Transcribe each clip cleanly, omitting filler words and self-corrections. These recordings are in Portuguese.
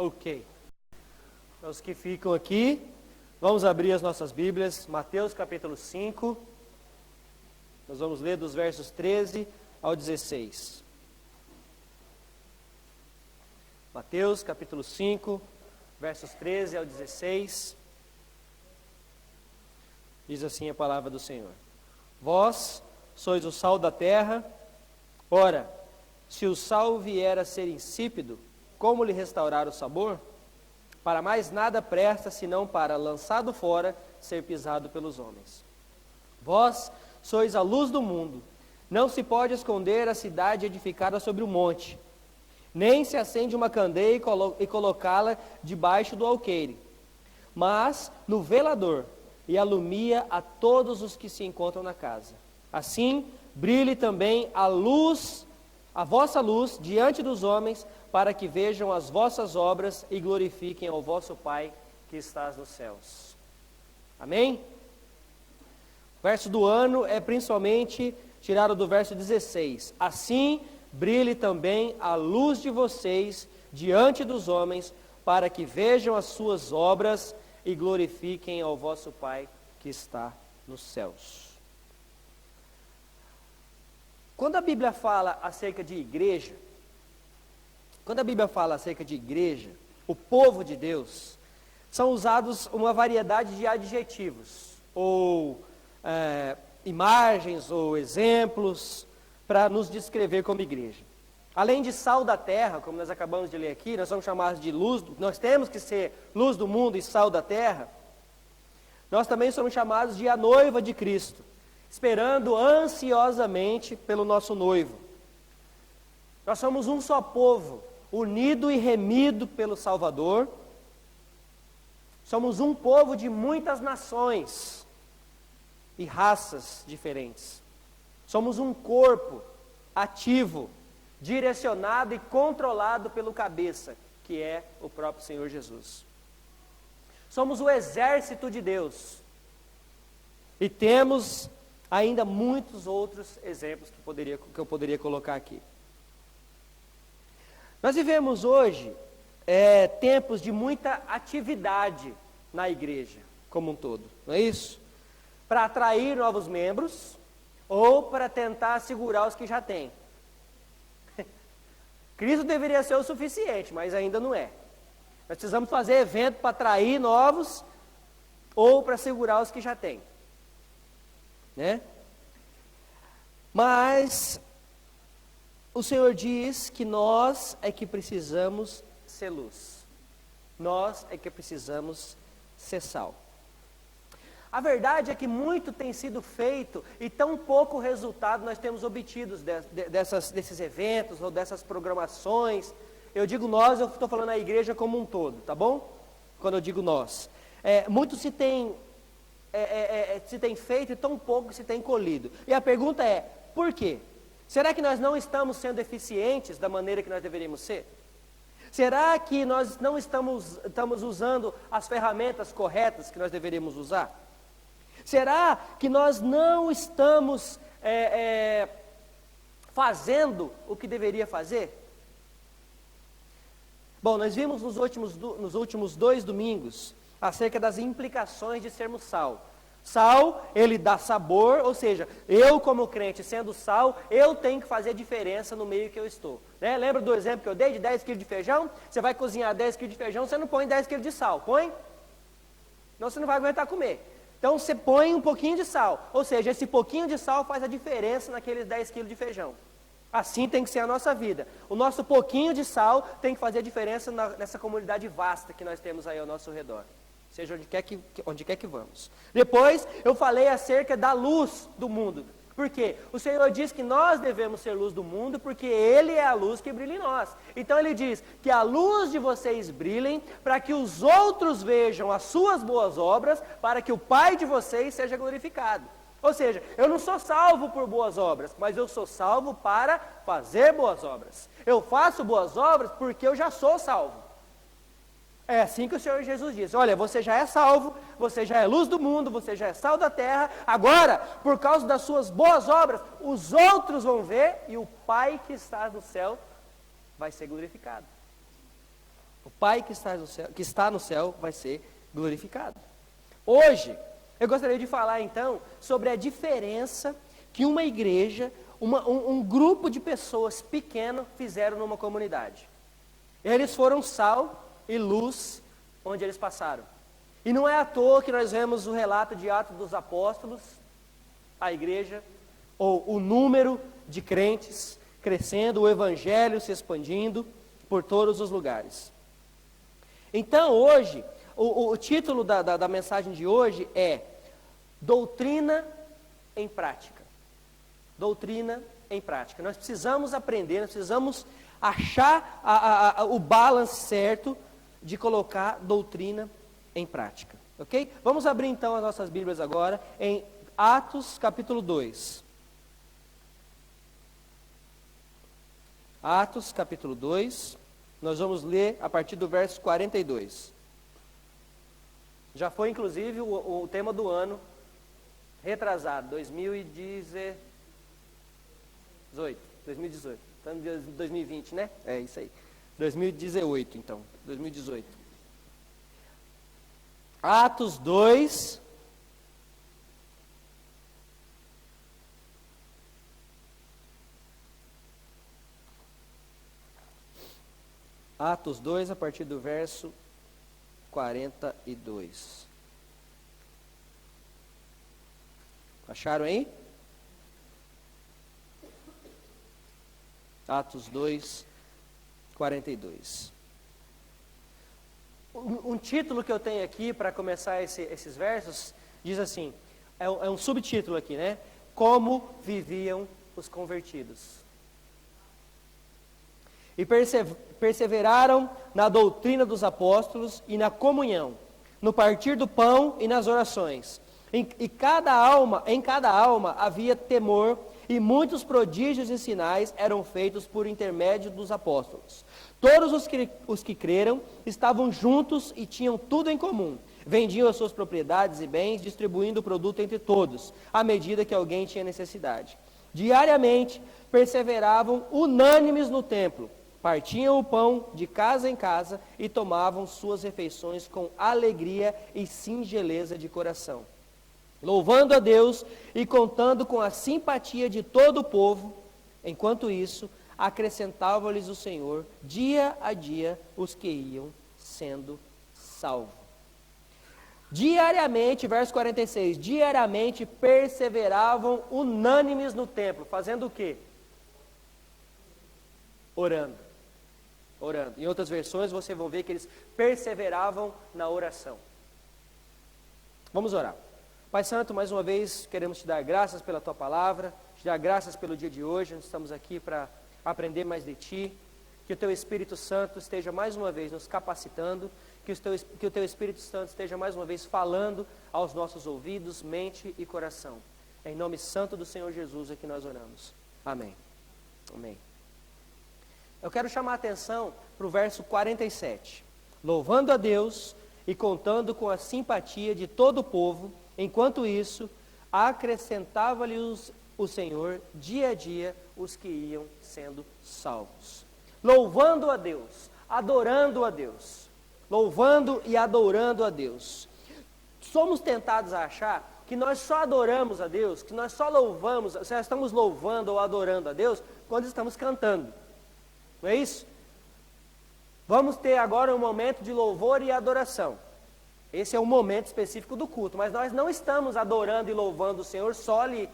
Ok. Para os que ficam aqui, vamos abrir as nossas Bíblias, Mateus capítulo 5. Nós vamos ler dos versos 13 ao 16. Mateus capítulo 5, versos 13 ao 16. Diz assim a palavra do Senhor: Vós sois o sal da terra. Ora, se o sal vier a ser insípido, como lhe restaurar o sabor? Para mais nada presta, senão para, lançado fora, ser pisado pelos homens. Vós sois a luz do mundo. Não se pode esconder a cidade edificada sobre o monte, nem se acende uma candeia e colocá-la debaixo do alqueire, mas no velador, e alumia a todos os que se encontram na casa. Assim, brilhe também a vossa luz diante dos homens, para que vejam as vossas obras e glorifiquem ao vosso Pai que estás nos céus. Amém? O verso do ano é principalmente tirado do verso 16. Assim, brilhe também a luz de vocês diante dos homens, para que vejam as suas obras e glorifiquem ao vosso Pai que está nos céus. Quando a Bíblia fala acerca de igreja, o povo de Deus, são usados uma variedade de adjetivos, ou imagens, ou exemplos, para nos descrever como igreja. Além de sal da terra, como nós acabamos de ler aqui, nós somos chamados de luz, nós temos que ser luz do mundo e sal da terra. Nós também somos chamados de a noiva de Cristo, esperando ansiosamente pelo nosso noivo. Nós somos um só povo, unido e remido pelo Salvador. Somos um povo de muitas nações e raças diferentes. Somos um corpo ativo, direcionado e controlado pelo cabeça, que é o próprio Senhor Jesus. Somos o exército de Deus. E temos ainda muitos outros exemplos que eu poderia colocar aqui. Nós vivemos hoje tempos de muita atividade na igreja como um todo, não é isso? Para atrair novos membros ou para tentar segurar os que já têm. Cristo deveria ser o suficiente, mas ainda não é. Nós precisamos fazer evento para atrair novos ou para segurar os que já têm, né? Mas o Senhor diz que nós é que precisamos ser luz. Nós é que precisamos ser sal. A verdade é que muito tem sido feito e tão pouco resultado nós temos obtido desses eventos ou dessas programações. Eu digo nós, eu estou falando a igreja como um todo, tá bom? Quando eu digo nós. Muito se tem feito e tão pouco se tem colhido. E a pergunta é, por quê? Será que nós não estamos sendo eficientes da maneira que nós deveríamos ser? Será que nós não estamos usando as ferramentas corretas que nós deveríamos usar? Será que nós não estamos fazendo o que deveria fazer? Bom, nós vimos nos últimos 2 domingos acerca das implicações de sermos sal. Sal, ele dá sabor, ou seja, eu como crente sendo sal, eu tenho que fazer diferença no meio que eu estou. Né? Lembra do exemplo que eu dei de 10 quilos de feijão? Você vai cozinhar 10 quilos de feijão, você não põe 10 quilos de sal, põe? Senão você não vai aguentar comer. Então você põe um pouquinho de sal, ou seja, esse pouquinho de sal faz a diferença naqueles 10 quilos de feijão. Assim tem que ser a nossa vida. O nosso pouquinho de sal tem que fazer a diferença nessa comunidade vasta que nós temos aí ao nosso redor. Seja onde quer que vamos. Depois eu falei acerca da luz do mundo. Por quê? O Senhor diz que nós devemos ser luz do mundo porque Ele é a luz que brilha em nós. Então Ele diz que a luz de vocês brilhem para que os outros vejam as suas boas obras, para que o Pai de vocês seja glorificado. Ou seja, eu não sou salvo por boas obras, mas eu sou salvo para fazer boas obras. Eu faço boas obras porque eu já sou salvo. É assim que o Senhor Jesus diz, olha, você já é salvo, você já é luz do mundo, você já é sal da terra, agora, por causa das suas boas obras, os outros vão ver e o Pai que está no céu vai ser glorificado. O Pai que está no céu vai ser glorificado. Hoje, eu gostaria de falar então sobre a diferença que uma igreja, um grupo de pessoas pequeno fizeram numa comunidade. Eles foram sal e luz onde eles passaram. E não é à toa que nós vemos o relato de Atos dos Apóstolos, a igreja, ou o número de crentes crescendo, o evangelho se expandindo por todos os lugares. Então hoje, o título da mensagem de hoje é Doutrina em Prática. Doutrina em prática. Nós precisamos aprender, nós precisamos achar o balance certo de colocar doutrina em prática. Ok? Vamos abrir então as nossas Bíblias agora em Atos capítulo 2. Atos capítulo 2. Nós vamos ler a partir do verso 42. Já foi inclusive o tema do ano retrasado, 2018. Estamos em 2020, né? É isso aí. 2018, então. 2018. Atos 2. Atos 2, a partir do verso 42. Acharam aí? Atos 2, 42. Um título que eu tenho aqui para começar esses versos, diz assim, é um subtítulo aqui, né? Como viviam os convertidos. E perseveraram na doutrina dos apóstolos e na comunhão, no partir do pão e nas orações. Em cada alma havia temor, e muitos prodígios e sinais eram feitos por intermédio dos apóstolos. Todos os que creram estavam juntos e tinham tudo em comum. Vendiam as suas propriedades e bens, distribuindo o produto entre todos, à medida que alguém tinha necessidade. Diariamente perseveravam unânimes no templo, partiam o pão de casa em casa e tomavam suas refeições com alegria e singeleza de coração, louvando a Deus e contando com a simpatia de todo o povo. Enquanto isso, acrescentava-lhes o Senhor, dia a dia, os que iam sendo salvos. Diariamente, verso 46, diariamente perseveravam unânimes no templo, fazendo o quê? Orando. Em outras versões você vai ver que eles perseveravam na oração. Vamos orar. Pai Santo, mais uma vez queremos te dar graças pela tua palavra, te dar graças pelo dia de hoje. Nós estamos aqui para aprender mais de ti. Que o teu Espírito Santo esteja mais uma vez nos capacitando, que o teu Espírito Santo esteja mais uma vez falando aos nossos ouvidos, mente e coração. É em nome santo do Senhor Jesus é que nós oramos. Amém. Amém. Eu quero chamar a atenção para o verso 47. Louvando a Deus e contando com a simpatia de todo o povo, enquanto isso, acrescentava-lhes o Senhor dia a dia os que iam sendo salvos. Louvando a Deus, adorando a Deus. Louvando e adorando a Deus. Somos tentados a achar que nós só adoramos a Deus, que nós só louvamos, só estamos louvando ou adorando a Deus quando estamos cantando. Não é isso? Vamos ter agora um momento de louvor e adoração. Esse é o momento específico do culto, mas nós não estamos adorando e louvando o Senhor só ali.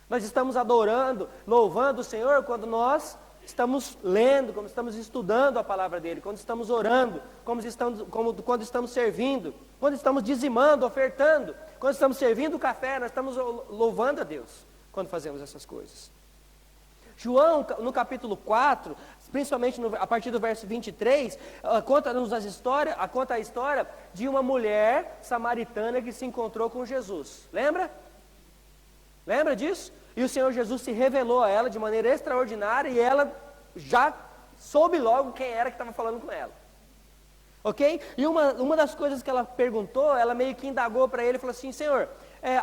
Nós estamos adorando, louvando o Senhor quando nós estamos lendo, quando estamos estudando a palavra dEle, quando estamos orando, quando estamos servindo, quando estamos dizimando, ofertando, quando estamos servindo o café, nós estamos louvando a Deus quando fazemos essas coisas. João, no capítulo 4, principalmente a partir do verso 23, conta a história de uma mulher samaritana que se encontrou com Jesus. Lembra? Lembra disso? E o Senhor Jesus se revelou a ela de maneira extraordinária e ela já soube logo quem era que estava falando com ela. Ok? E uma das coisas que ela perguntou, ela meio que indagou para ele e falou assim: Senhor,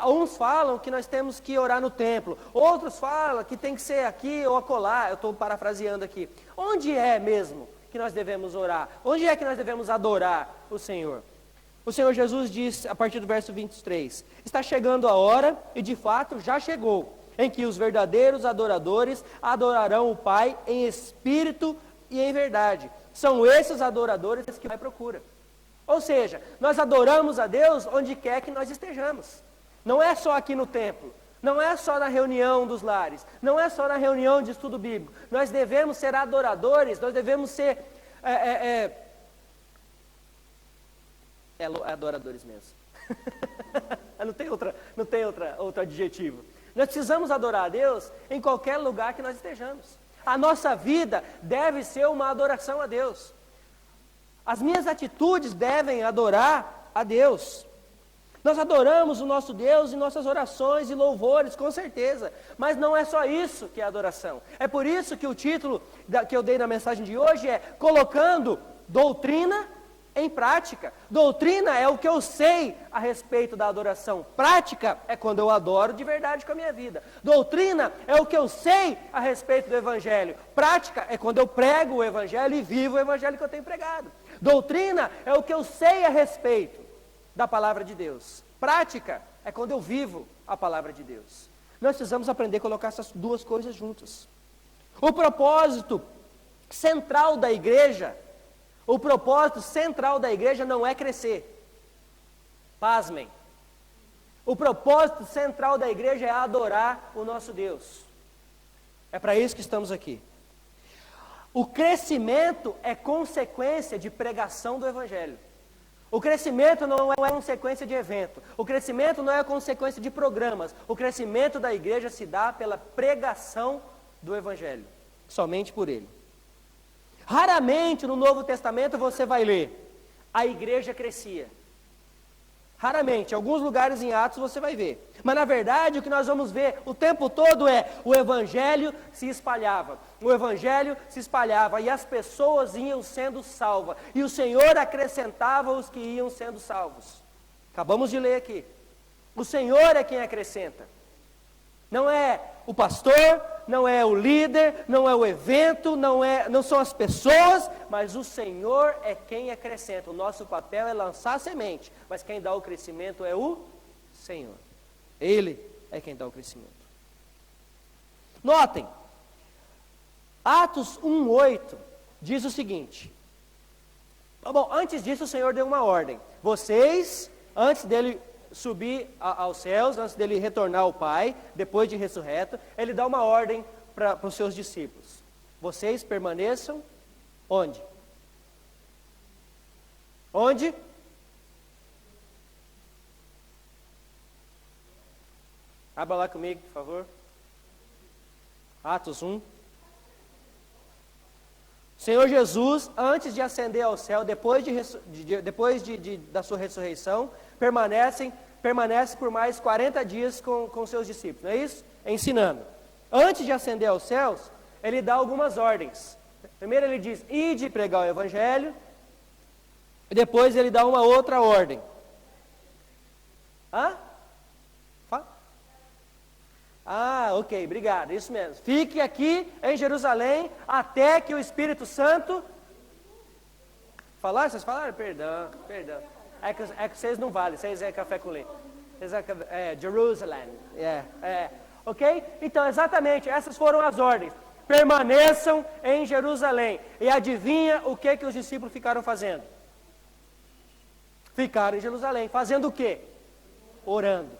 uns falam que nós temos que orar no templo, outros falam que tem que ser aqui ou acolá. Eu estou parafraseando aqui. Onde é mesmo que nós devemos orar? Onde é que nós devemos adorar o Senhor? O Senhor Jesus diz, a partir do verso 23, está chegando a hora, e de fato já chegou, em que os verdadeiros adoradores adorarão o Pai em espírito e em verdade. São esses adoradores que o Pai procura. Ou seja, nós adoramos a Deus onde quer que nós estejamos. Não é só aqui no templo, não é só na reunião dos lares, não é só na reunião de estudo bíblico. Nós devemos ser adoradores, nós devemos ser adoradores mesmo. não tem outro adjetivo. Nós precisamos adorar a Deus em qualquer lugar que nós estejamos. A nossa vida deve ser uma adoração a Deus. As minhas atitudes devem adorar a Deus. Nós adoramos o nosso Deus em nossas orações e louvores, com certeza. Mas não é só isso que é adoração. É por isso que o título que eu dei na mensagem de hoje é Colocando Doutrina em Prática. Doutrina é o que eu sei a respeito da adoração. Prática é quando eu adoro de verdade com a minha vida. Doutrina é o que eu sei a respeito do Evangelho. Prática é quando eu prego o Evangelho e vivo o Evangelho que eu tenho pregado. Doutrina é o que eu sei a respeito da palavra de Deus. Prática é quando eu vivo a palavra de Deus. Nós precisamos aprender a colocar essas duas coisas juntas. O propósito central da igreja não é crescer. Pasmem. O propósito central da igreja é adorar o nosso Deus. É para isso que estamos aqui. O crescimento é consequência de pregação do Evangelho. O crescimento não é consequência de evento. O crescimento não é consequência de programas. O crescimento da igreja se dá pela pregação do Evangelho. Somente por ele. Raramente no Novo Testamento você vai ler, a igreja crescia. Raramente, em alguns lugares em Atos você vai ver. Mas na verdade o que nós vamos ver o tempo todo é o Evangelho se espalhava. O Evangelho se espalhava e as pessoas iam sendo salvas. E o Senhor acrescentava os que iam sendo salvos. Acabamos de ler aqui. O Senhor é quem acrescenta. Não é o pastor, não é o líder, não é o evento, não são as pessoas, mas o Senhor é quem acrescenta. O nosso papel é lançar a semente, mas quem dá o crescimento é o Senhor. Ele é quem dá o crescimento. Notem, Atos 1:8 diz o seguinte. Bom, antes disso o Senhor deu uma ordem. Vocês, antes dele subir aos céus, antes dele retornar ao Pai, depois de ressurreto, ele dá uma ordem para os seus discípulos. Vocês permaneçam onde? Onde? Abra lá comigo, por favor. Atos 1. Senhor Jesus, antes de ascender ao céu, depois da sua ressurreição, permanece por mais 40 dias com seus discípulos, não é isso? Ensinando. Antes de ascender aos céus, ele dá algumas ordens. Primeiro ele diz, ide pregar o Evangelho, e depois ele dá uma outra ordem. Hã? Ok, obrigado, isso mesmo. Fique aqui em Jerusalém até que o Espírito Santo... Vocês falaram? Perdão. É que vocês não valem, vocês é café com leite. Jerusalém. Ok? Então, exatamente, essas foram as ordens. Permaneçam em Jerusalém. E adivinha o que os discípulos ficaram fazendo? Ficaram em Jerusalém. Fazendo o quê? Orando.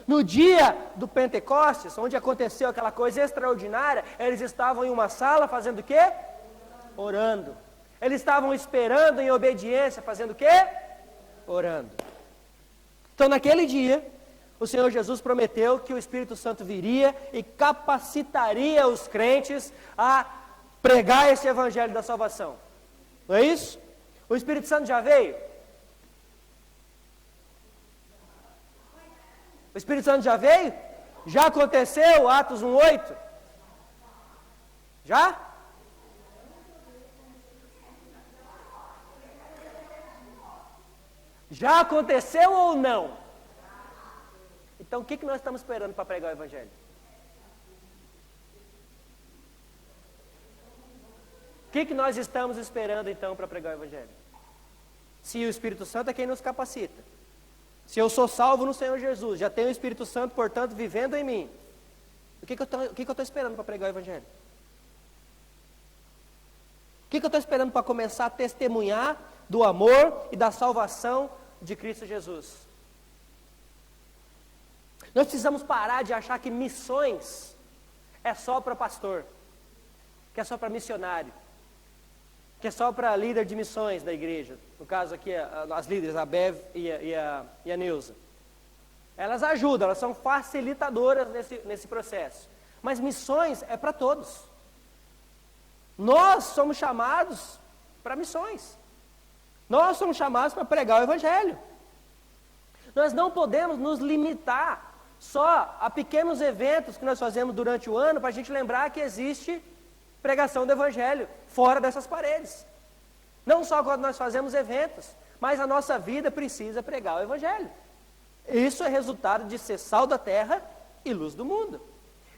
No dia do Pentecostes, onde aconteceu aquela coisa extraordinária, eles estavam em uma sala fazendo o quê? Orando. Eles estavam esperando em obediência, fazendo o quê? Orando. Então naquele dia, o Senhor Jesus prometeu que o Espírito Santo viria e capacitaria os crentes a pregar esse Evangelho da salvação. Não é isso? O Espírito Santo já veio? O Espírito Santo já veio? Já aconteceu, Atos 1:8? Já? Já aconteceu ou não? Então o que nós estamos esperando para pregar o Evangelho? O que nós estamos esperando então para pregar o Evangelho? Se o Espírito Santo é quem nos capacita. Se eu sou salvo no Senhor Jesus, já tenho o Espírito Santo, portanto, vivendo em mim. O que eu estou esperando para pregar o Evangelho? O que eu estou esperando para começar a testemunhar do amor e da salvação de Cristo Jesus? Nós precisamos parar de achar que missões é só para pastor, que é só para missionário, que é só para líder de missões da igreja. No caso aqui, as líderes, a Bev e a Neuza. Elas ajudam, elas são facilitadoras nesse processo. Mas missões é para todos. Nós somos chamados para missões. Nós somos chamados para pregar o Evangelho. Nós não podemos nos limitar só a pequenos eventos que nós fazemos durante o ano para a gente lembrar que existe pregação do Evangelho fora dessas paredes. Não só quando nós fazemos eventos, mas a nossa vida precisa pregar o Evangelho. Isso é resultado de ser sal da terra e luz do mundo.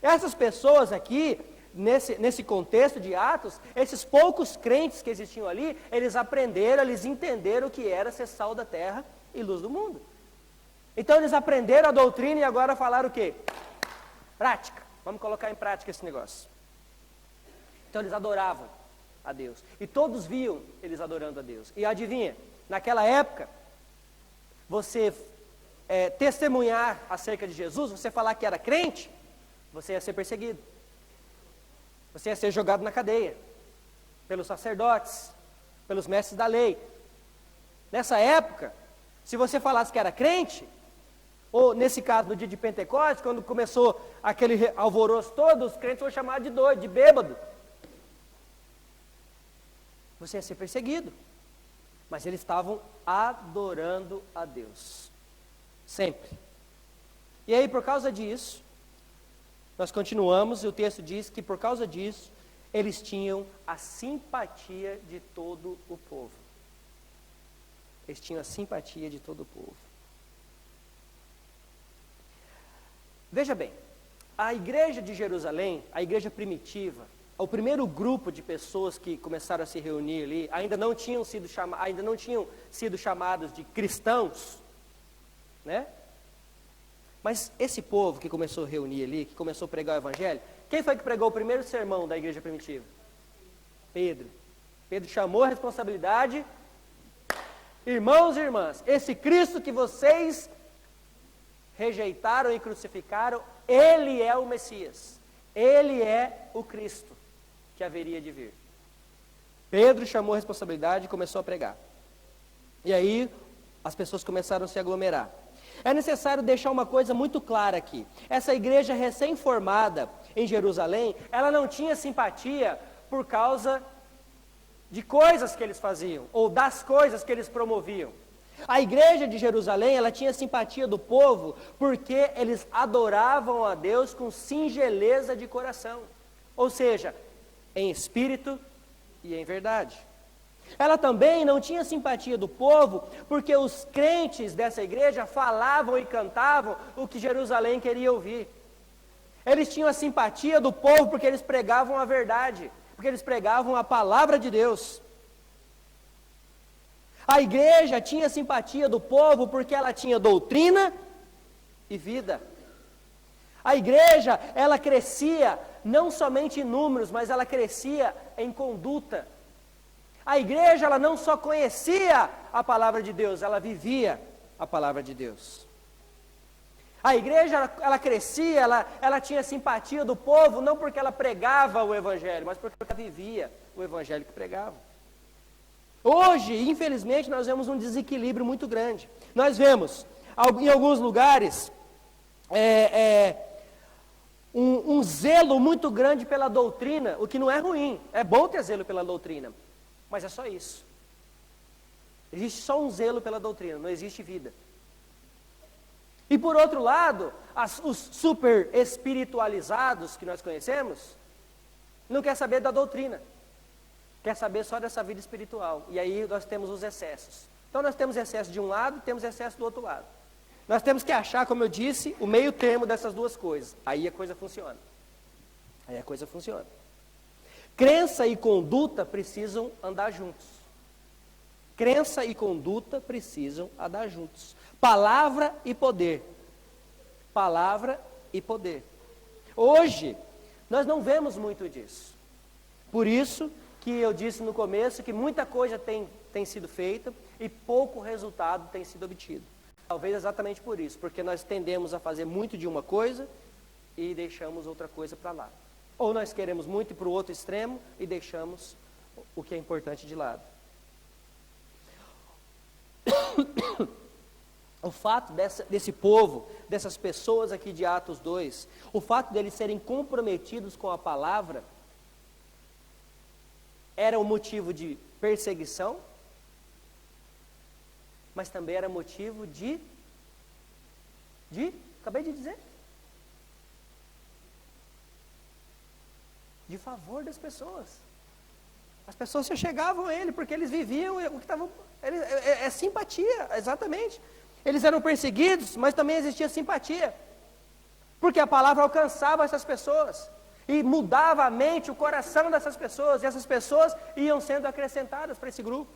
Essas pessoas aqui, nesse contexto de Atos, esses poucos crentes que existiam ali, eles aprenderam, eles entenderam o que era ser sal da terra e luz do mundo. Então eles aprenderam a doutrina e agora falaram o quê? Prática. Vamos colocar em prática esse negócio. Então eles adoravam a Deus. E todos viam eles adorando a Deus. E adivinha, naquela época, você testemunhar acerca de Jesus, você falar que era crente, você ia ser perseguido. Você ia ser jogado na cadeia. Pelos sacerdotes, pelos mestres da lei. Nessa época, se você falasse que era crente, ou nesse caso no dia de Pentecostes, quando começou aquele alvoroço todo, os crentes foram chamados de doido, de bêbado. Você ia ser perseguido. Mas eles estavam adorando a Deus. Sempre. E aí, por causa disso, nós continuamos, e o texto diz que por causa disso, eles tinham a simpatia de todo o povo. Eles tinham a simpatia de todo o povo. Veja bem, a igreja de Jerusalém, a igreja primitiva, o primeiro grupo de pessoas que começaram a se reunir ali, ainda não tinham sido chamados de cristãos, né? Mas esse povo que começou a reunir ali, que começou a pregar o Evangelho, quem foi que pregou o primeiro sermão da igreja primitiva? Pedro. Pedro chamou a responsabilidade. Irmãos e irmãs, esse Cristo que vocês rejeitaram e crucificaram, Ele é o Messias. Ele é o Cristo que haveria de vir. Pedro chamou a responsabilidade e começou a pregar. E aí, as pessoas começaram a se aglomerar. É necessário deixar uma coisa muito clara aqui. Essa igreja recém-formada em Jerusalém, ela não tinha simpatia por causa de coisas que eles faziam, ou das coisas que eles promoviam. A igreja de Jerusalém, ela tinha simpatia do povo, porque eles adoravam a Deus com singeleza de coração. Ou seja, em espírito e em verdade. Ela também não tinha simpatia do povo, porque os crentes dessa igreja falavam e cantavam o que Jerusalém queria ouvir. Eles tinham a simpatia do povo porque eles pregavam a verdade, porque eles pregavam a palavra de Deus. A igreja tinha simpatia do povo porque ela tinha doutrina e vida. A igreja, ela crescia não somente em números, mas ela crescia em conduta. A igreja, ela não só conhecia a palavra de Deus, ela vivia a palavra de Deus. A igreja, ela crescia, ela tinha simpatia do povo, não porque ela pregava o Evangelho, mas porque ela vivia o Evangelho que pregava. Hoje, infelizmente, nós vemos um desequilíbrio muito grande. Nós vemos, em alguns lugares, um zelo muito grande pela doutrina, o que não é ruim, é bom ter zelo pela doutrina, mas é só isso. Existe só um zelo pela doutrina, não existe vida. E por outro lado, os super espiritualizados que nós conhecemos, não quer saber da doutrina, quer saber só dessa vida espiritual. E aí nós temos os excessos. Então nós temos excesso de um lado e temos excesso do outro lado. Nós temos que achar, como eu disse, o meio termo dessas duas coisas. Aí a coisa funciona. Crença e conduta precisam andar juntos. Crença e conduta precisam andar juntos. Palavra e poder. Palavra e poder. Hoje, nós não vemos muito disso. Por isso que eu disse no começo que muita coisa tem sido feita e pouco resultado tem sido obtido. Talvez exatamente por isso, porque nós tendemos a fazer muito de uma coisa e deixamos outra coisa para lá. Ou nós queremos muito ir para o outro extremo e deixamos o que é importante de lado. O fato desse povo, dessas pessoas aqui de Atos 2, o fato deles serem comprometidos com a palavra, era um motivo de perseguição, mas também era motivo acabei de dizer, de favor das pessoas. As pessoas se chegavam a ele, porque eles viviam o que estavam... É simpatia, exatamente. Eles eram perseguidos, mas também existia simpatia. Porque a palavra alcançava essas pessoas. E mudava a mente, o coração dessas pessoas. E essas pessoas iam sendo acrescentadas para esse grupo.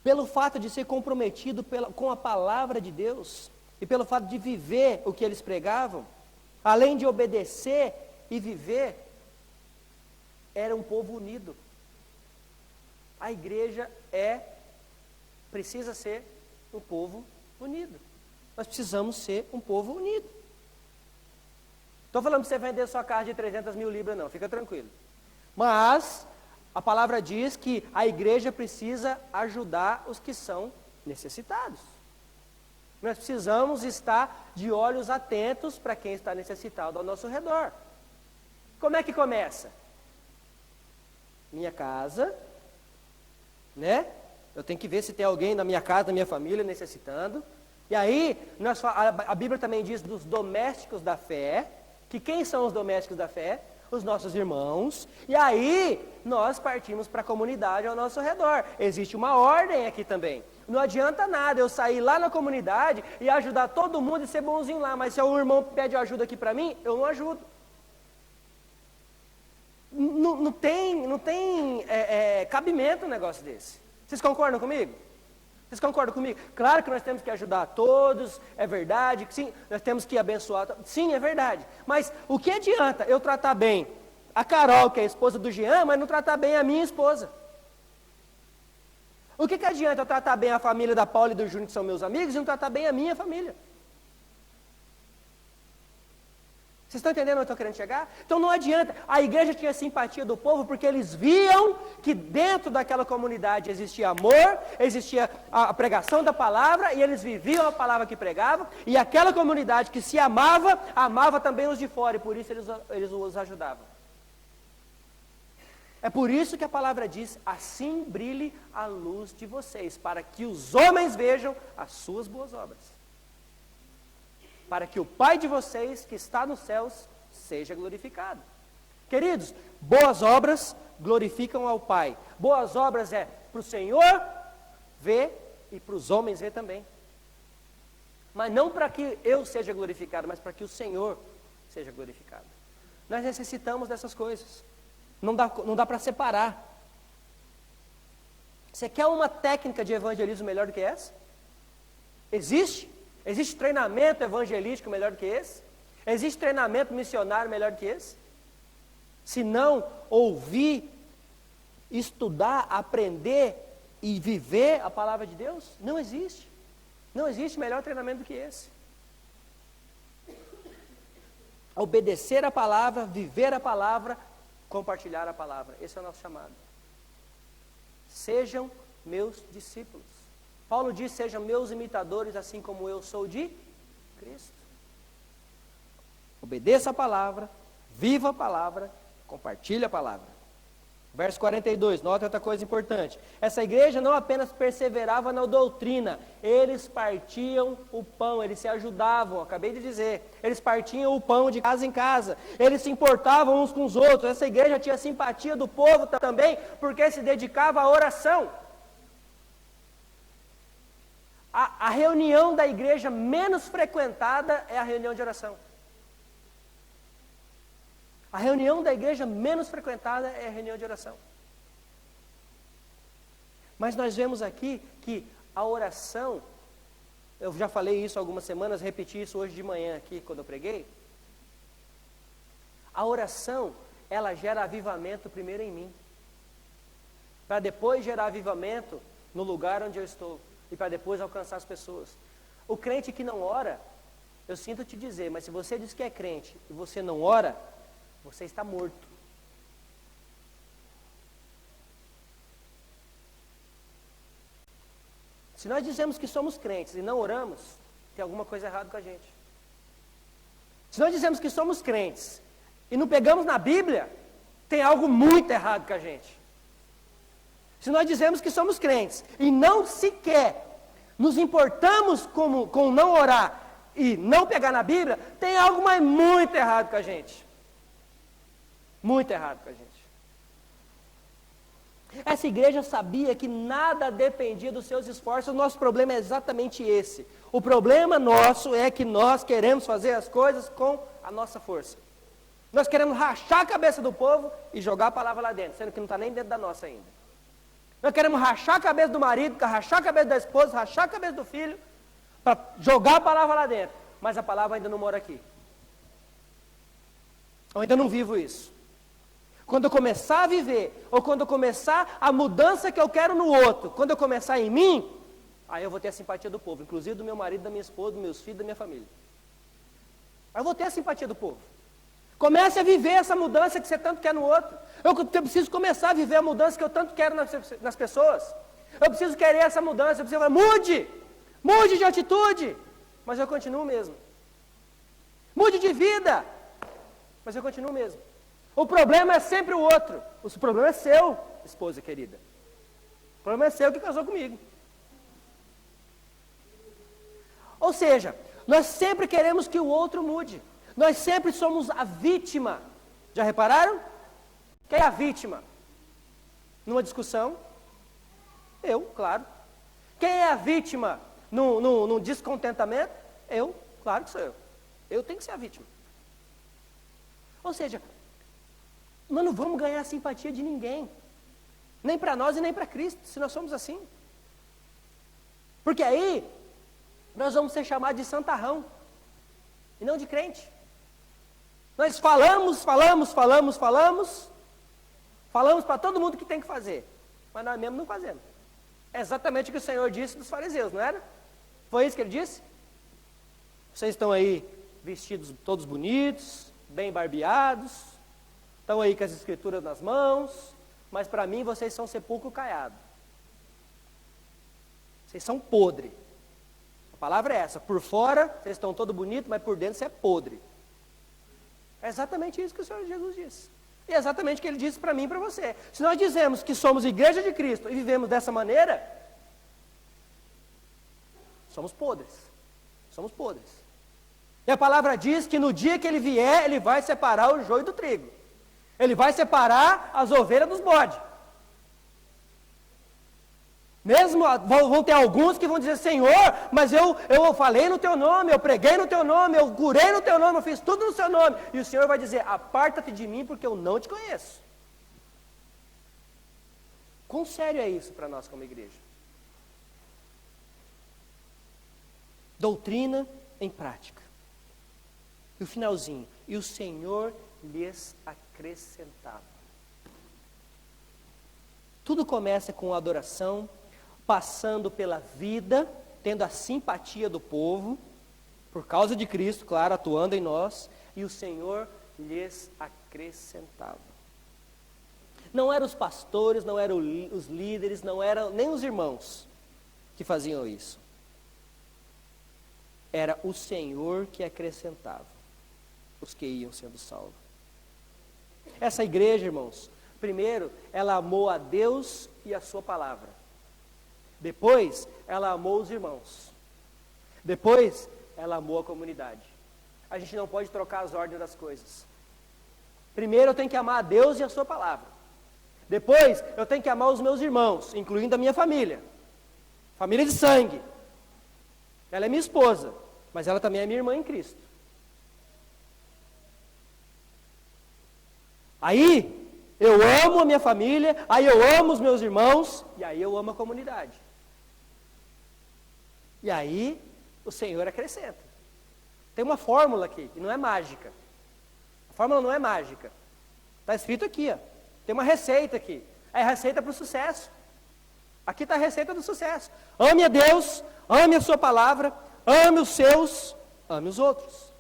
Pelo fato de ser comprometido com a palavra de Deus, e pelo fato de viver o que eles pregavam, além de obedecer e viver, era um povo unido. A igreja precisa ser um povo unido. Nós precisamos ser um povo unido. Estou falando para você vender sua casa de 300 mil libras, não, fica tranquilo. Mas a palavra diz que a igreja precisa ajudar os que são necessitados. Nós precisamos estar de olhos atentos para quem está necessitado ao nosso redor. Como é que começa? Minha casa, né? Eu tenho que ver se tem alguém na minha casa, na minha família necessitando. E aí, a Bíblia também diz dos domésticos da fé, que quem são os domésticos da fé? Os nossos irmãos. E aí, nós partimos para a comunidade ao nosso redor. Existe uma ordem aqui também. Não adianta nada eu sair lá na comunidade e ajudar todo mundo e ser bonzinho lá, mas se o irmão pede ajuda aqui para mim, eu não ajudo. Não tem cabimento um negócio desse. Vocês concordam comigo? Vocês concordam comigo? Claro que nós temos que ajudar a todos, é verdade, sim, nós temos que abençoar, sim, é verdade. Mas o que adianta eu tratar bem a Carol, que é a esposa do Jean, mas não tratar bem a minha esposa? O que adianta eu tratar bem a família da Paula e do Júnior, que são meus amigos, e não tratar bem a minha família? Vocês estão entendendo onde eu estou querendo chegar? Então não adianta, a igreja tinha simpatia do povo porque eles viam que dentro daquela comunidade existia amor, existia a pregação da palavra, e eles viviam a palavra que pregavam, e aquela comunidade que se amava, amava também os de fora, e por isso eles os ajudavam. É por isso que a palavra diz, assim brilhe a luz de vocês, para que os homens vejam as suas boas obras. Para que o Pai de vocês, que está nos céus, seja glorificado. Queridos, boas obras glorificam ao Pai. Boas obras é para o Senhor ver e para os homens ver também. Mas não para que eu seja glorificado, mas para que o Senhor seja glorificado. Nós necessitamos dessas coisas. Não dá para separar. Você quer uma técnica de evangelismo melhor do que essa? Existe? Existe treinamento evangelístico melhor do que esse? Existe treinamento missionário melhor do que esse? Se não ouvir, estudar, aprender e viver a palavra de Deus, não existe. Não existe melhor treinamento do que esse. Obedecer a palavra, viver a palavra, compartilhar a palavra. Esse é o nosso chamado. Sejam meus discípulos. Paulo diz, sejam meus imitadores, assim como eu sou de Cristo. Obedeça a palavra, viva a palavra, compartilhe a palavra. Verso 42, nota outra coisa importante. Essa igreja não apenas perseverava na doutrina, eles partiam o pão, eles se ajudavam, acabei de dizer. Eles partiam o pão de casa em casa, eles se importavam uns com os outros. Essa igreja tinha simpatia do povo também, porque se dedicava à oração. A reunião da igreja menos frequentada é a reunião de oração. A reunião da igreja menos frequentada é a reunião de oração. Mas nós vemos aqui que a oração, eu já falei isso há algumas semanas, repeti isso hoje de manhã aqui quando eu preguei. A oração, ela gera avivamento primeiro em mim, para depois gerar avivamento no lugar onde eu estou e para depois alcançar as pessoas. O crente que não ora, eu sinto te dizer, mas se você diz que é crente e você não ora, você está morto. Se nós dizemos que somos crentes e não oramos, tem alguma coisa errada com a gente. Se nós dizemos que somos crentes e não pegamos na Bíblia, tem algo muito errado com a gente. Se nós dizemos que somos crentes e não sequer nos importamos com não orar e não pegar na Bíblia, tem algo mais muito errado com a gente. Muito errado com a gente. Essa igreja sabia que nada dependia dos seus esforços. O nosso problema é exatamente esse. O problema nosso é que nós queremos fazer as coisas com a nossa força. Nós queremos rachar a cabeça do povo e jogar a palavra lá dentro, sendo que não está nem dentro da nossa ainda. Nós queremos rachar a cabeça do marido, rachar a cabeça da esposa, rachar a cabeça do filho, para jogar a palavra lá dentro. Mas a palavra ainda não mora aqui. Eu ainda não vivo isso. Quando eu começar a viver, ou quando eu começar a mudança que eu quero no outro, quando eu começar em mim, aí eu vou ter a simpatia do povo, inclusive do meu marido, da minha esposa, dos meus filhos, da minha família. Aí eu vou ter a simpatia do povo. Comece a viver essa mudança que você tanto quer no outro. Eu preciso começar a viver a mudança que eu tanto quero nas pessoas. Eu preciso querer essa mudança, eu preciso falar, mude de atitude, mas eu continuo mesmo. Mude de vida, mas eu continuo mesmo. O problema é sempre o outro. O problema é seu, esposa querida. O problema é seu que casou comigo. Ou seja, nós sempre queremos que o outro mude. Nós sempre somos a vítima. Já repararam? Quem é a vítima? Numa discussão? Eu, claro. Quem é a vítima num descontentamento? Eu, claro que sou eu. Eu tenho que ser a vítima. Ou seja, nós não vamos ganhar a simpatia de ninguém. Nem para nós e nem para Cristo, se nós somos assim. Porque aí, nós vamos ser chamados de santarrão. E não de crente. Nós falamos para todo mundo que tem que fazer. Mas nós mesmos não fazemos. É exatamente o que o Senhor disse dos fariseus, não era? Foi isso que ele disse? Vocês estão aí vestidos todos bonitos, bem barbeados, estão aí com as escrituras nas mãos, mas para mim vocês são sepulcro caiado. Vocês são podre. A palavra é essa. Por fora, vocês estão todo bonito, mas por dentro você é podre. É exatamente isso que o Senhor Jesus disse. E é exatamente o que Ele disse para mim e para você. Se nós dizemos que somos igreja de Cristo e vivemos dessa maneira, somos podres. Somos podres. E a palavra diz que no dia que Ele vier, Ele vai separar o joio do trigo. Ele vai separar as ovelhas dos bodes. Mesmo vão ter alguns que vão dizer, Senhor, mas eu falei no Teu nome, eu preguei no Teu nome, eu curei no Teu nome, eu fiz tudo no Seu nome. E o Senhor vai dizer, aparta-te de mim porque eu não te conheço. Quão sério é isso para nós como igreja? Doutrina em prática. E o finalzinho, e o Senhor lhes acrescentava. Tudo começa com adoração, passando pela vida, tendo a simpatia do povo, por causa de Cristo, claro, atuando em nós, e o Senhor lhes acrescentava. Não eram os pastores, não eram os líderes, não eram nem os irmãos que faziam isso. Era o Senhor que acrescentava os que iam sendo salvos. Essa igreja, irmãos, primeiro, ela amou a Deus e a sua palavra. Depois, ela amou os irmãos. Depois, ela amou a comunidade. A gente não pode trocar as ordens das coisas. Primeiro, eu tenho que amar a Deus e a sua palavra. Depois, eu tenho que amar os meus irmãos, incluindo a minha família. Família de sangue. Ela é minha esposa, mas ela também é minha irmã em Cristo. Aí eu amo a minha família, aí eu amo os meus irmãos, e aí eu amo a comunidade. E aí o Senhor acrescenta. Tem uma fórmula aqui, e não é mágica. A fórmula não é mágica. Está escrito aqui, ó. Tem uma receita aqui. É a receita para o sucesso. Aqui está a receita do sucesso. Ame a Deus, ame a sua palavra, ame os seus, ame os outros.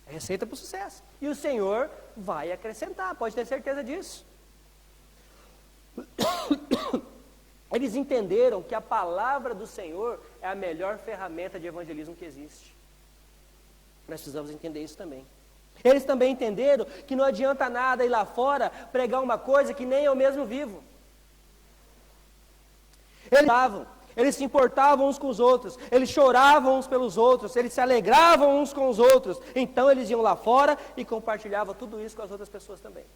É a receita para o sucesso. E o Senhor vai acrescentar, pode ter certeza disso. Eles entenderam que a palavra do Senhor é a melhor ferramenta de evangelismo que existe. Nós precisamos entender isso também. Eles também entenderam que não adianta nada ir lá fora pregar uma coisa que nem eu mesmo vivo. Eles se importavam uns com os outros, eles choravam uns pelos outros, eles se alegravam uns com os outros. Então eles iam lá fora e compartilhavam tudo isso com as outras pessoas também.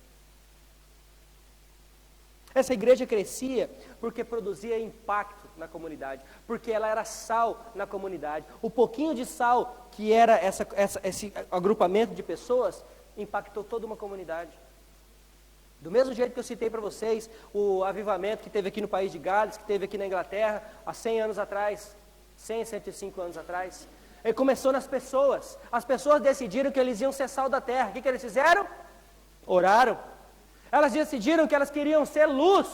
Essa igreja crescia porque produzia impacto na comunidade, porque ela era sal na comunidade. O pouquinho de sal que era esse agrupamento de pessoas impactou toda uma comunidade. Do mesmo jeito que eu citei para vocês o avivamento que teve aqui no país de Gales, que teve aqui na Inglaterra há 100 anos atrás, 105 anos atrás. Ele começou nas pessoas. As pessoas decidiram que eles iam ser sal da terra. O que eles fizeram? Oraram. Elas decidiram que elas queriam ser luz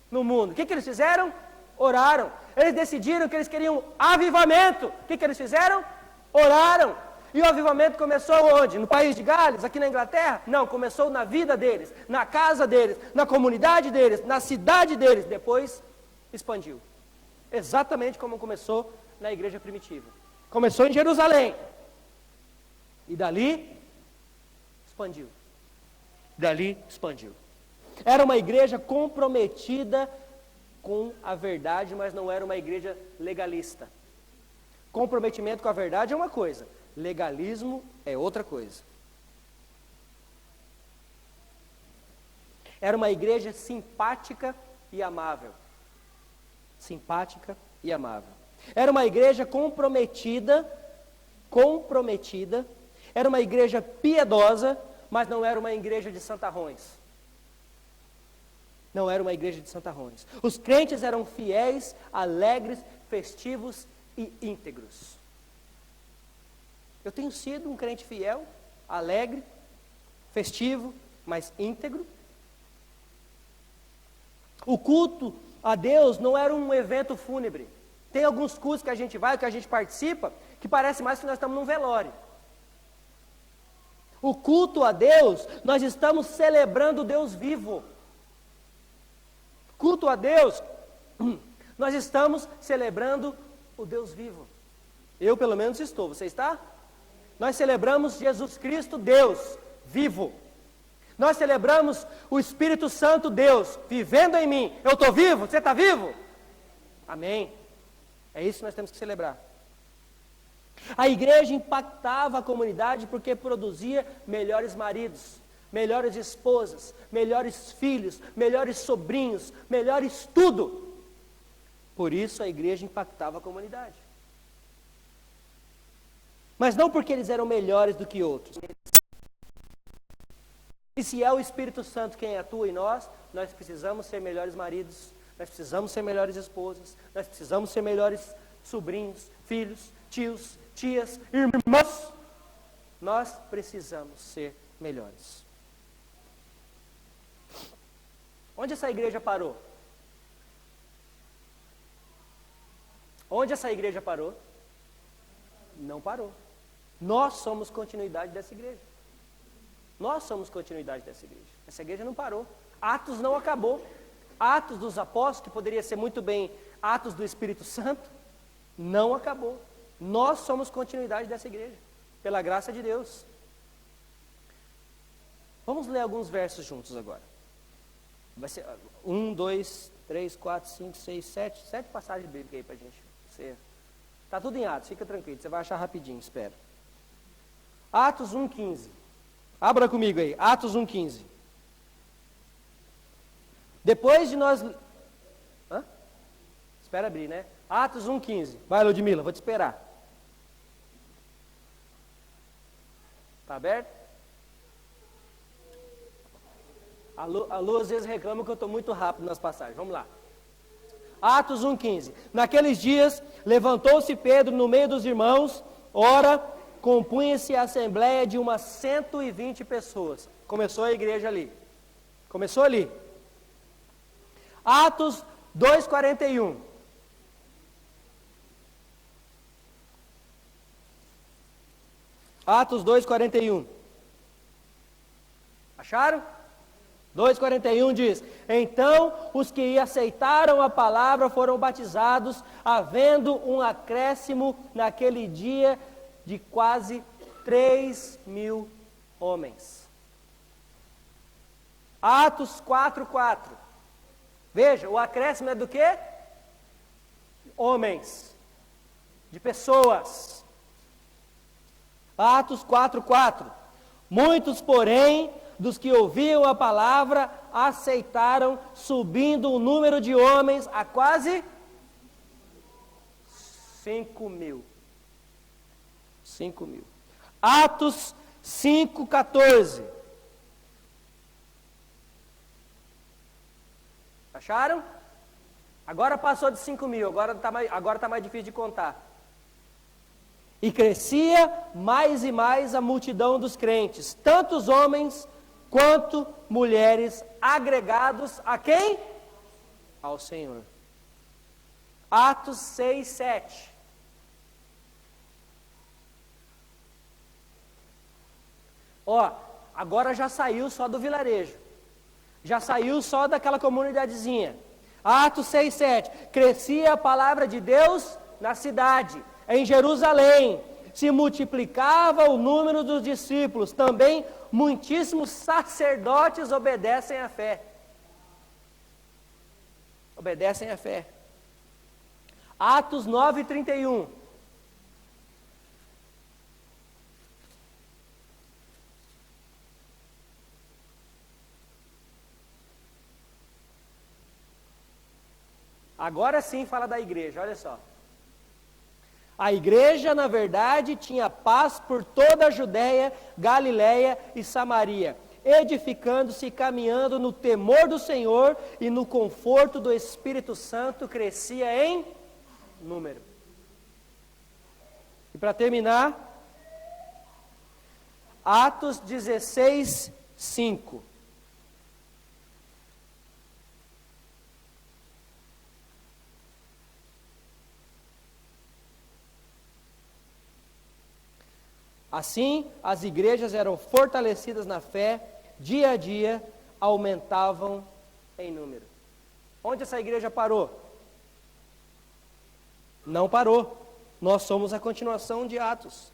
no mundo. O que eles fizeram? Oraram. Eles decidiram que eles queriam avivamento. O que eles fizeram? Oraram. E o avivamento começou onde? No país de Gales, aqui na Inglaterra? Não, começou na vida deles, na casa deles, na comunidade deles, na cidade deles. Depois expandiu. Exatamente como começou na igreja primitiva. Começou em Jerusalém. E dali expandiu. Dali expandiu. Era uma igreja comprometida com a verdade, mas não era uma igreja legalista. Comprometimento com a verdade é uma coisa, legalismo é outra coisa. Era uma igreja simpática e amável. Simpática e amável. Era uma igreja comprometida, era uma igreja piedosa, mas não era uma igreja de santarrões. Não era uma igreja de santarrões. Os crentes eram fiéis, alegres, festivos e íntegros. Eu tenho sido um crente fiel, alegre, festivo, mas íntegro. O culto a Deus não era um evento fúnebre. Tem alguns cultos que a gente vai, que a gente participa, que parece mais que nós estamos num velório. O culto a Deus, nós estamos celebrando o Deus vivo. Culto a Deus, nós estamos celebrando o Deus vivo. Eu pelo menos estou, você está? Nós celebramos Jesus Cristo, Deus vivo. Nós celebramos o Espírito Santo, Deus, vivendo em mim. Eu estou vivo? Você está vivo? Amém. É isso que nós temos que celebrar. A igreja impactava a comunidade porque produzia melhores maridos, melhores esposas, melhores filhos, melhores sobrinhos, melhores tudo. Por isso a igreja impactava a comunidade. Mas não porque eles eram melhores do que outros. E se é o Espírito Santo quem atua em nós, nós precisamos ser melhores maridos, nós precisamos ser melhores esposas, nós precisamos ser melhores sobrinhos, filhos, tios, tias, irmãos. Nós precisamos ser melhores. Onde essa igreja parou? Onde essa igreja parou? Não parou. Nós somos continuidade dessa igreja. Nós somos continuidade dessa igreja. Essa igreja não parou. Atos não acabou. Atos dos apóstolos, que poderia ser muito bem Atos do Espírito Santo, não acabou. Nós somos continuidade dessa igreja, pela graça de Deus. Vamos ler alguns versos juntos agora. Vai ser 1, 2, 3, 4, 5, 6, 7. 7 passagens bíblicas aí pra gente. Está tudo em Atos, fica tranquilo, você vai achar rapidinho, espera. Atos 1,15. Abra comigo aí, Atos 1,15. Depois de nós... Espera abrir, né? Atos 1,15. Vai, Ludmila, vou te esperar. Está aberto? A Lu às vezes reclama que eu estou muito rápido nas passagens. Vamos lá. Atos 1,15. Naqueles dias, levantou-se Pedro no meio dos irmãos, ora, compunha-se a assembleia de umas 120 pessoas. Começou a igreja ali. Começou ali. Atos 2,41. Atos 2,41. Acharam? 2,41 diz: então os que aceitaram a palavra foram batizados, havendo um acréscimo naquele dia de quase 3.000 homens. Atos 4,4. Veja, o acréscimo é do quê? Homens, de pessoas. Atos 4,4. Muitos, porém, dos que ouviam a palavra, aceitaram, subindo o número de homens a quase 5.000. 5.000. Atos 5,14. Acharam? Agora passou de 5.000, agora tá mais difícil de contar. E crescia mais e mais a multidão dos crentes, tanto os homens quanto mulheres, agregados a quem? Ao Senhor. Atos 6:7. Ó, agora já saiu só do vilarejo. Já saiu só daquela comunidadezinha. Atos 6:7. Crescia a palavra de Deus na cidade, em Jerusalém. Se multiplicava o número dos discípulos. Também muitíssimos sacerdotes obedecem à fé. Obedecem à fé. Atos 9:31. Agora sim fala da igreja, olha só. A igreja, na verdade, tinha paz por toda a Judéia, Galiléia e Samaria, edificando-se e caminhando no temor do Senhor e no conforto do Espírito Santo, crescia em número. E para terminar, Atos 16:5. Assim, as igrejas eram fortalecidas na fé, dia a dia aumentavam em número. Onde essa igreja parou? Não parou. Nós somos a continuação de Atos.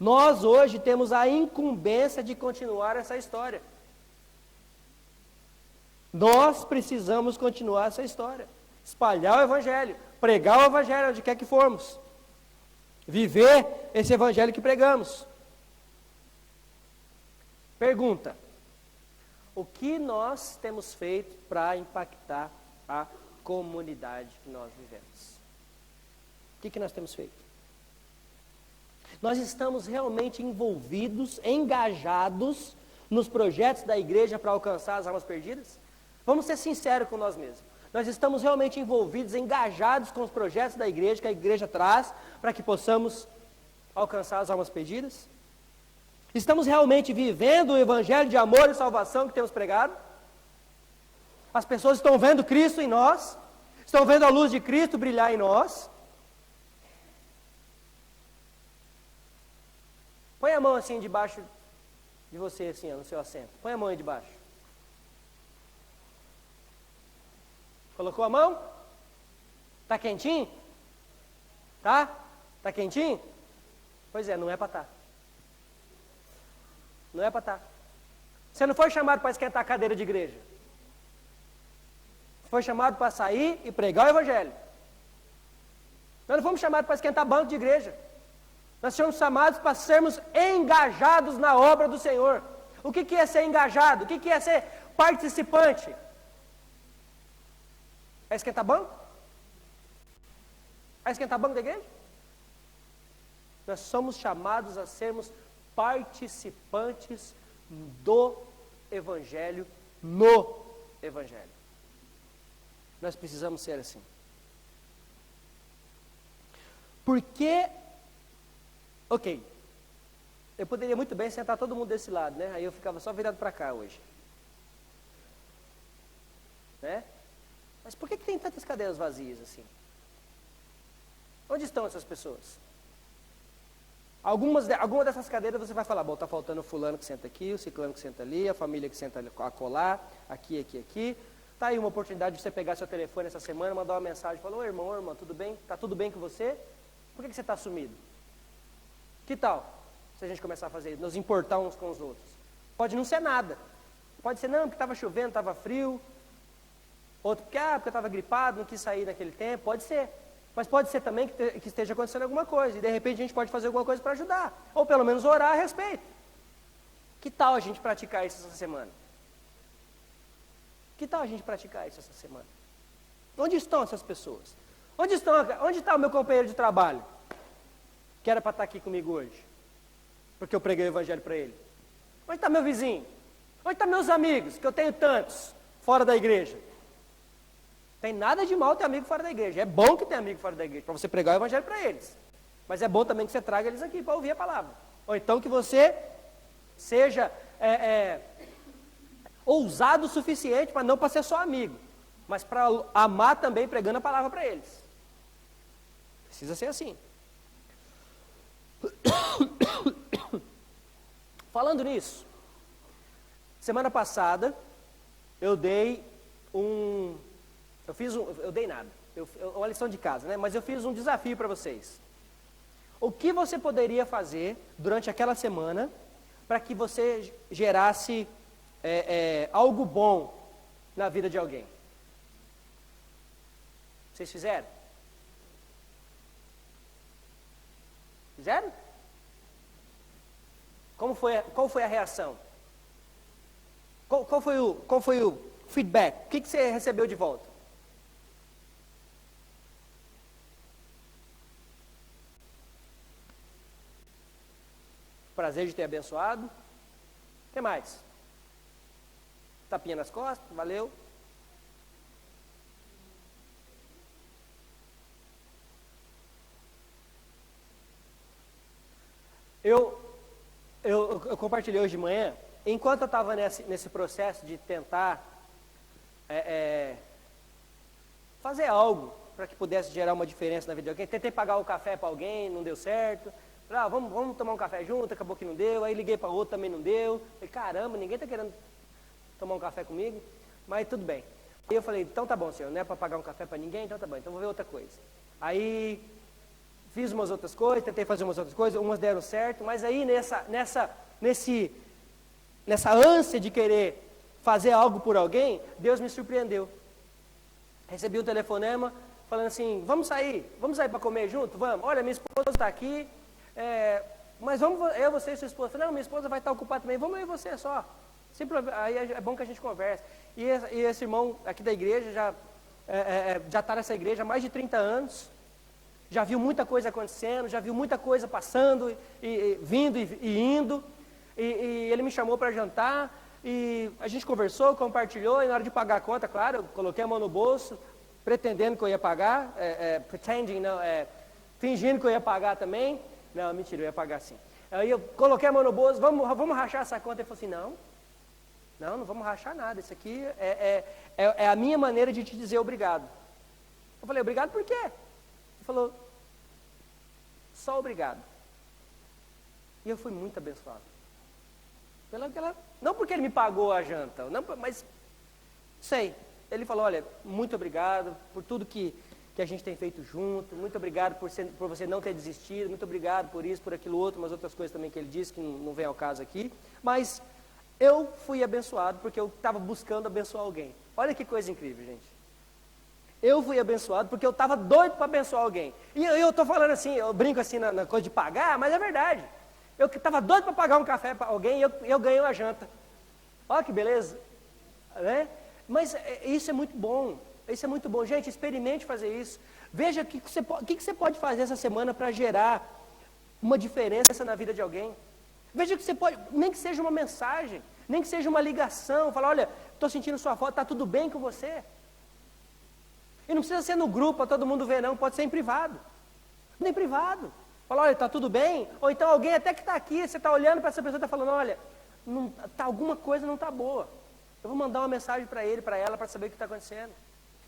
Nós hoje temos a incumbência de continuar essa história. Nós precisamos continuar essa história. Espalhar o evangelho, pregar o evangelho onde quer que formos. Viver esse evangelho que pregamos. Pergunta: o que nós temos feito para impactar a comunidade que nós vivemos? O que nós temos feito? Nós estamos realmente envolvidos, engajados nos projetos da igreja para alcançar as almas perdidas? Vamos ser sinceros com nós mesmos. Nós estamos realmente envolvidos, engajados com os projetos da igreja, que a igreja traz, para que possamos alcançar as almas perdidas? Estamos realmente vivendo o evangelho de amor e salvação que temos pregado? As pessoas estão vendo Cristo em nós? Estão vendo a luz de Cristo brilhar em nós? Põe a mão assim debaixo de você, assim, no seu assento. Põe a mão aí debaixo. Colocou a mão? Tá quentinho? Tá? Tá quentinho? Pois é, não é para estar. Não é para estar. Você não foi chamado para esquentar a cadeira de igreja. Foi chamado para sair e pregar o evangelho. Nós não fomos chamados para esquentar banco de igreja. Nós somos chamados para sermos engajados na obra do Senhor. O que é ser engajado? O que é ser participante? É esquentar banco? É esquentar banco da igreja? Nós somos chamados a sermos participantes do Evangelho no Evangelho. Nós precisamos ser assim. Porque, ok, eu poderia muito bem sentar todo mundo desse lado, né? Aí eu ficava só virado para cá hoje. Né? Mas por que tem tantas cadeiras vazias assim? Onde estão essas pessoas? Alguma dessas cadeiras você vai falar, bom, está faltando o fulano que senta aqui, o ciclano que senta ali, a família que senta acolá, aqui. Está aí uma oportunidade de você pegar seu telefone essa semana, mandar uma mensagem, falar, ô irmão, tudo bem? Está tudo bem com você? Por que você está sumido? Que tal se a gente começar a fazer isso, nos importar uns com os outros? Pode não ser nada. Pode ser, não, porque estava chovendo, estava frio. Outro, porque eu estava gripado, não quis sair naquele tempo. Pode ser. Mas pode ser também que esteja acontecendo alguma coisa. E de repente a gente pode fazer alguma coisa para ajudar. Ou pelo menos orar a respeito. Que tal a gente praticar isso essa semana? Que tal a gente praticar isso essa semana? Onde estão essas pessoas? Onde está o meu companheiro de trabalho? Que era para estar aqui comigo hoje. Porque eu preguei o evangelho para ele. Onde está meu vizinho? Onde estão meus amigos? Que eu tenho tantos fora da igreja. Tem nada de mal ter amigo fora da igreja. É bom que tenha amigo fora da igreja, para você pregar o evangelho para eles. Mas é bom também que você traga eles aqui para ouvir a palavra. Ou então que você seja ousado o suficiente, mas não para ser só amigo, mas para amar também pregando a palavra para eles. Precisa ser assim. Falando nisso, semana passada eu dei uma lição de casa, né? Mas eu fiz um desafio para vocês. O que você poderia fazer durante aquela semana para que você gerasse algo bom na vida de alguém? Vocês fizeram? Fizeram? Qual foi a reação? Qual foi o feedback? O que você recebeu de volta? Prazer de ter abençoado. O que mais? Tapinha nas costas, valeu. Eu compartilhei hoje de manhã, enquanto eu estava nesse processo de tentar fazer algo para que pudesse gerar uma diferença na vida de alguém, tentei pagar o café para alguém, não deu certo. Falei, vamos tomar um café junto, acabou que não deu. Aí liguei para outro, também não deu. Falei, caramba, ninguém está querendo tomar um café comigo, mas tudo bem. Aí eu falei, então tá bom, senhor, não é para pagar um café para ninguém, então tá bom, então vou ver outra coisa. Aí fiz umas outras coisas, tentei fazer umas outras coisas, umas deram certo, mas aí nessa ânsia de querer fazer algo por alguém, Deus me surpreendeu. Recebi um telefonema falando assim, vamos sair para comer junto? Vamos. Olha, minha esposa está aqui, mas vamos, eu, você e sua esposa. Falei, não, minha esposa vai estar ocupada também, vamos eu e você só. Aí é bom que a gente converse. E esse irmão aqui da igreja já está nessa igreja há mais de 30 anos, já viu muita coisa acontecendo, já viu muita coisa passando, vindo e indo, e ele me chamou para jantar, e a gente conversou, compartilhou, e na hora de pagar a conta, claro, eu coloquei a mão no bolso, pretendendo que eu ia pagar, fingindo que eu ia pagar também. Não, mentira, eu ia pagar sim. Aí eu coloquei a mão no bolso, vamos rachar essa conta. Ele falou assim, não vamos rachar nada, isso aqui é a minha maneira de te dizer obrigado. Eu falei, obrigado por quê? Ele falou, só obrigado. E eu fui muito abençoado. Não porque ele me pagou a janta, mas sei. Ele falou, olha, muito obrigado por tudo que a gente tem feito junto, muito obrigado por você não ter desistido, muito obrigado por isso, por aquilo outro, umas outras coisas também que ele disse que não vem ao caso aqui, mas eu fui abençoado porque eu estava buscando abençoar alguém. Olha que coisa incrível, gente. Eu fui abençoado porque eu estava doido para abençoar alguém. E eu estou falando assim, eu brinco assim na coisa de pagar, mas é verdade. Eu estava doido para pagar um café para alguém e eu ganhei uma janta. Olha que beleza, né? Mas isso é muito bom. Isso é muito bom. Gente, experimente fazer isso. Veja o que você pode fazer essa semana para gerar uma diferença na vida de alguém. Veja que você pode, nem que seja uma mensagem, nem que seja uma ligação. Falar, olha, estou sentindo sua falta, está tudo bem com você? E não precisa ser no grupo para todo mundo ver não, pode ser em privado. Nem privado. Fala, olha, está tudo bem? Ou então alguém até que está aqui, você está olhando para essa pessoa e está falando, olha, alguma coisa não está boa. Eu vou mandar uma mensagem para ele, para ela, para saber o que está acontecendo.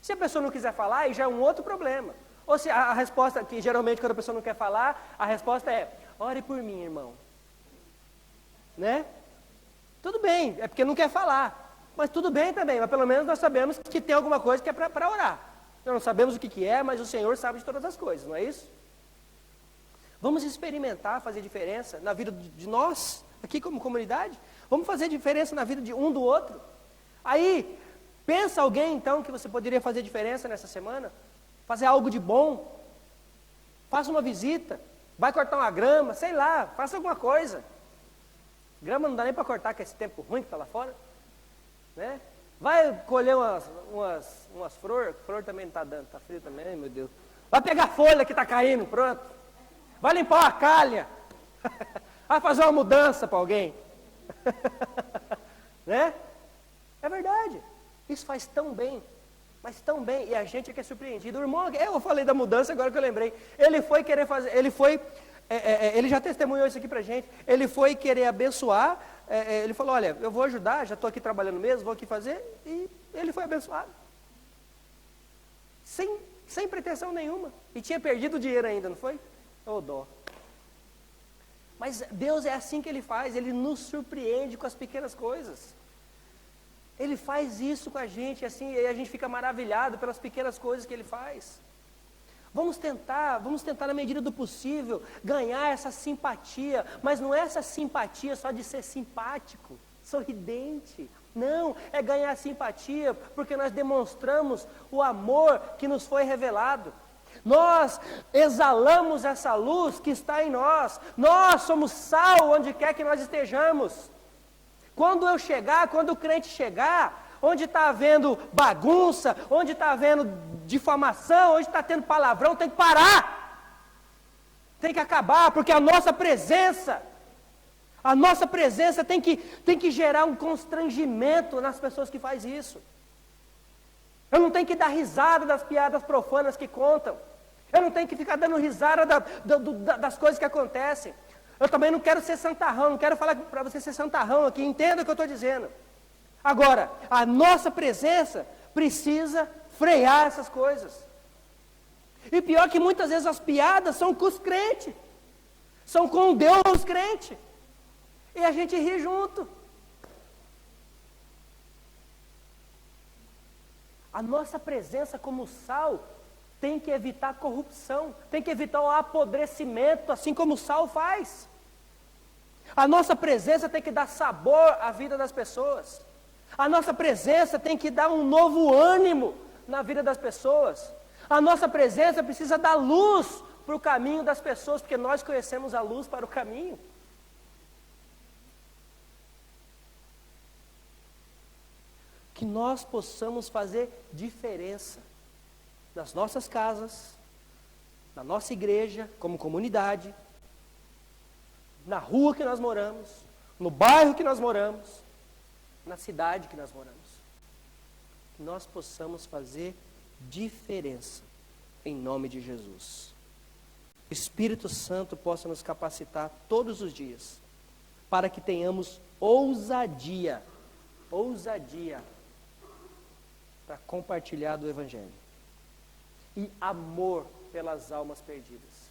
Se a pessoa não quiser falar, aí já é um outro problema. Ou se a resposta, que geralmente quando a pessoa não quer falar, a resposta é, ore por mim, irmão. Né? Tudo bem, é porque não quer falar. Mas tudo bem também, mas pelo menos nós sabemos que tem alguma coisa que é para orar. Nós não sabemos o que é, mas o Senhor sabe de todas as coisas, não é isso? Vamos experimentar fazer diferença na vida de nós, aqui como comunidade. Vamos fazer diferença na vida de um do outro. Aí, pensa alguém então que você poderia fazer diferença nessa semana. Fazer algo de bom. Faça uma visita. Vai cortar uma grama, sei lá, faça alguma coisa. Grama não dá nem para cortar com esse tempo ruim que está lá fora. Né? Vai colher umas flores. Flor também não está dando, está frio também, meu Deus. Vai pegar folha que está caindo, pronto. Vai limpar uma calha. Vai fazer uma mudança para alguém. Né? É verdade. Isso faz tão bem. Mas tão bem. E a gente é que é surpreendido. O irmão, eu falei da mudança agora que eu lembrei. Ele foi querer fazer. Ele já testemunhou isso aqui pra gente. Ele foi querer abençoar. Ele falou, olha, eu vou ajudar, já estou aqui trabalhando mesmo, vou aqui fazer. E ele foi abençoado. Sem pretensão nenhuma. E tinha perdido o dinheiro ainda, não foi? Ô dó. Mas Deus é assim que Ele faz, Ele nos surpreende com as pequenas coisas. Ele faz isso com a gente, assim, e a gente fica maravilhado pelas pequenas coisas que Ele faz. Vamos tentar na medida do possível, ganhar essa simpatia, mas não é essa simpatia só de ser simpático, sorridente. Não, é ganhar simpatia, porque nós demonstramos o amor que nos foi revelado. Nós exalamos essa luz que está em nós. Nós somos sal onde quer que nós estejamos. Quando o crente chegar, onde está havendo bagunça, onde está havendo difamação, onde está tendo palavrão, tem que parar. Tem que acabar, porque a nossa presença tem que gerar um constrangimento nas pessoas que fazem isso. Eu não tenho que dar risada das piadas profanas que contam. Eu não tenho que ficar dando risada das coisas que acontecem. Eu também não quero ser santarrão, não quero falar para você ser santarrão aqui, entenda o que eu estou dizendo. Agora, a nossa presença precisa frear essas coisas. E pior que muitas vezes as piadas são com os crentes, são com o Deus crente. E a gente ri junto. A nossa presença como sal tem que evitar corrupção, tem que evitar o apodrecimento, assim como o sal faz. A nossa presença tem que dar sabor à vida das pessoas. A nossa presença tem que dar um novo ânimo na vida das pessoas. A nossa presença precisa dar luz para o caminho das pessoas, porque nós conhecemos a luz para o caminho. Que nós possamos fazer diferença nas nossas casas, na nossa igreja, como comunidade, na rua que nós moramos, no bairro que nós moramos, na cidade que nós moramos. Que nós possamos fazer diferença em nome de Jesus. O Espírito Santo possa nos capacitar todos os dias para que tenhamos ousadia para compartilhar do Evangelho. E amor pelas almas perdidas.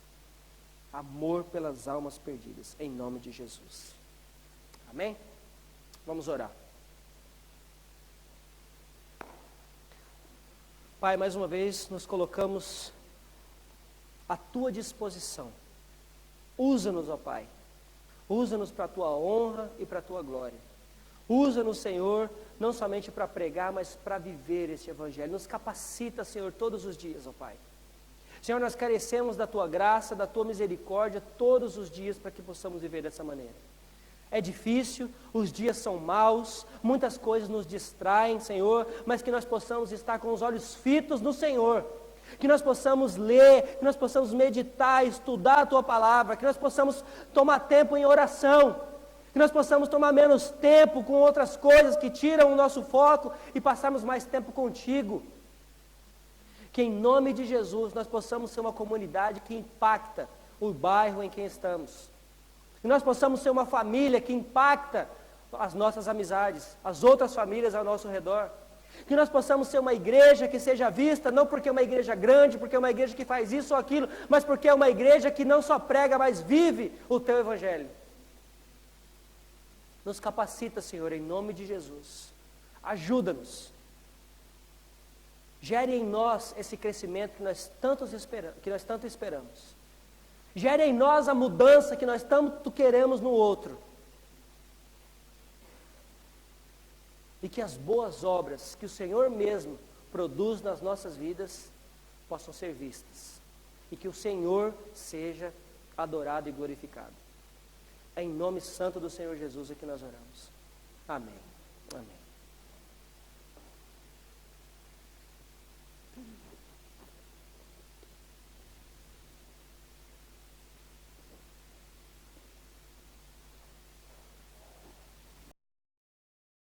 Amor pelas almas perdidas, em nome de Jesus. Amém? Vamos orar. Pai, mais uma vez nos colocamos à Tua disposição. Usa-nos, ó Pai. Usa-nos para a Tua honra e para a Tua glória. Usa-nos, Senhor, não somente para pregar, mas para viver este Evangelho. Nos capacita, Senhor, todos os dias, ó Pai. Senhor, nós carecemos da Tua graça, da Tua misericórdia, todos os dias, para que possamos viver dessa maneira. É difícil, os dias são maus, muitas coisas nos distraem, Senhor, mas que nós possamos estar com os olhos fitos no Senhor. Que nós possamos ler, que nós possamos meditar, estudar a Tua palavra, que nós possamos tomar tempo em oração. Que nós possamos tomar menos tempo com outras coisas que tiram o nosso foco e passarmos mais tempo contigo. Que em nome de Jesus nós possamos ser uma comunidade que impacta o bairro em que estamos. Que nós possamos ser uma família que impacta as nossas amizades, as outras famílias ao nosso redor. Que nós possamos ser uma igreja que seja vista, não porque é uma igreja grande, porque é uma igreja que faz isso ou aquilo, mas porque é uma igreja que não só prega, mas vive o teu evangelho. Nos capacita, Senhor, em nome de Jesus. Ajuda-nos. Gere em nós esse crescimento que nós tanto esperamos. Gere em nós a mudança que nós tanto queremos no outro. E que as boas obras que o Senhor mesmo produz nas nossas vidas possam ser vistas. E que o Senhor seja adorado e glorificado. É em nome santo do Senhor Jesus é que nós oramos. Amém. Amém.